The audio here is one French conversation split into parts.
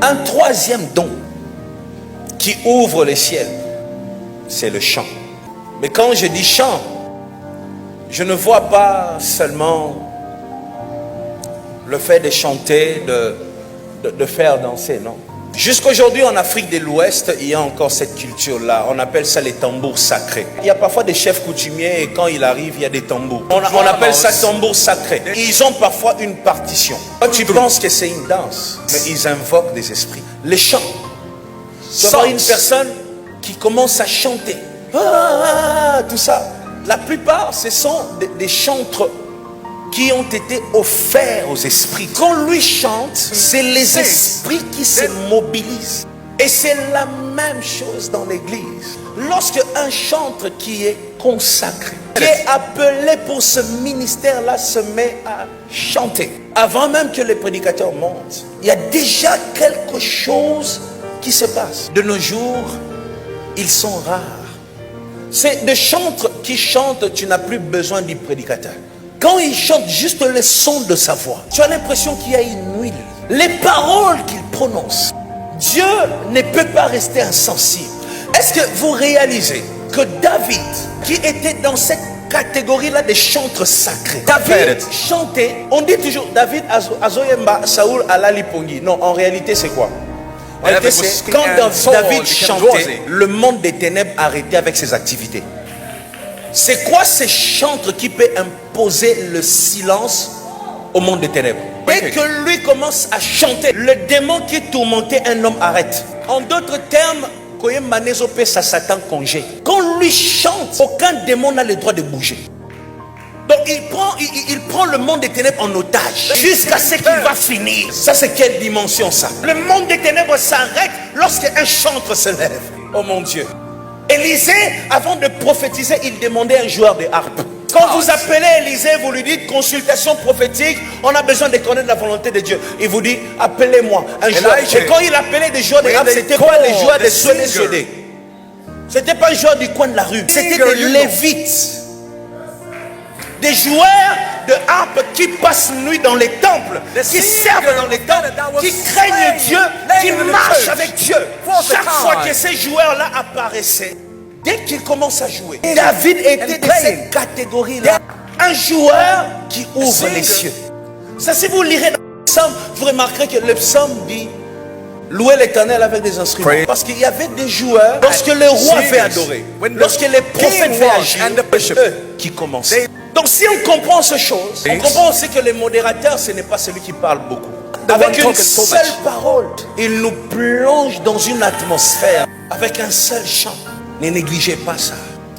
Un troisième don qui ouvre les ciels, c'est le chant. Mais quand je dis chant, je ne vois pas seulement le fait de chanter, de faire danser, non. Jusqu'aujourd'hui en Afrique de l'Ouest, il y a encore cette culture-là. On appelle ça les tambours sacrés. Il y a parfois des chefs coutumiers et quand il arrive, il y a des tambours. On appelle ça tambours sacrés. Ils ont parfois une partition. Quand tu penses que c'est une danse, mais ils invoquent des esprits. Les chants. Tu vois une personne qui commence à chanter. Tout ça. La plupart, ce sont des chantres qui ont été offerts aux esprits. Quand lui chante, c'est les esprits qui se mobilisent. Et c'est la même chose dans l'église. Lorsque un chantre qui est consacré, qui est appelé pour ce ministère-là, se met à chanter, avant même que les prédicateurs montent, il y a déjà quelque chose qui se passe. De nos jours, ils sont rares. C'est des chantres qui chantent, tu n'as plus besoin du prédicateur. Quand il chante juste le son de sa voix, tu as l'impression qu'il y a une huile. Les paroles qu'il prononce, Dieu ne peut pas rester insensible. Est-ce que vous réalisez que David, qui était dans cette catégorie-là des chantres sacrés, David chantait, on dit toujours David Azoyemba Saoul Alalipongi. Non, en réalité c'est quoi? En réalité c'est quand David chantait, le monde des ténèbres arrêtait avec ses activités. C'est quoi ces chantres qui peut imposer le silence au monde des ténèbres? Dès que lui commence à chanter, le démon qui tourmentait un homme arrête. En d'autres termes, ça Satan congé. Quand lui chante, aucun démon n'a le droit de bouger. Donc il prend le monde des ténèbres en otage jusqu'à ce qu'il va finir. Ça c'est quelle dimension ça? Le monde des ténèbres s'arrête lorsqu'un chantre se lève. Oh mon Dieu. Élisée, avant de prophétiser, il demandait un joueur de harpe. Quand vous appelez Élisée, vous lui dites consultation prophétique, on a besoin de connaître la volonté de Dieu. Il vous dit, appelez-moi un joueur. Et quand il appelait des joueurs de harpe, ce n'était pas les joueurs de Soné. Ce n'était pas les joueurs du coin de la rue. C'était des lévites. Des joueurs de harpe qui passent nuit dans les temples, qui servent dans les temples, qui craignent Dieu, qui marchent avec Dieu. Chaque fois que ces joueurs-là apparaissaient, dès qu'ils commencent à jouer, David était de cette catégorie-là. Un joueur qui ouvre les cieux. Ça, si vous lirez dans le psaume, vous remarquerez que le psaume dit louer l'Éternel avec des instruments. Parce qu'il y avait des joueurs, lorsque le roi fait adorer, lorsque les prophètes fait agir, eux qui commençaient. Donc si on comprend ces choses, on comprend aussi que le modérateur, ce n'est pas celui qui parle beaucoup. Avec une seule parole, il nous plonge dans une atmosphère. Avec un seul chant. Ne négligez pas ça.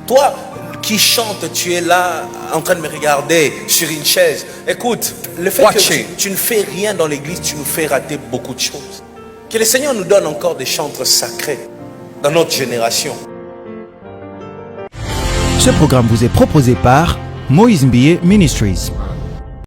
Toi qui chantes, tu es là en train de me regarder sur une chaise. Écoute, le fait que tu ne fais rien dans l'église, tu nous fais rater beaucoup de choses. Que le Seigneur nous donne encore des chantres sacrés dans notre génération. Ce programme vous est proposé par Moïse Mbie Ministries.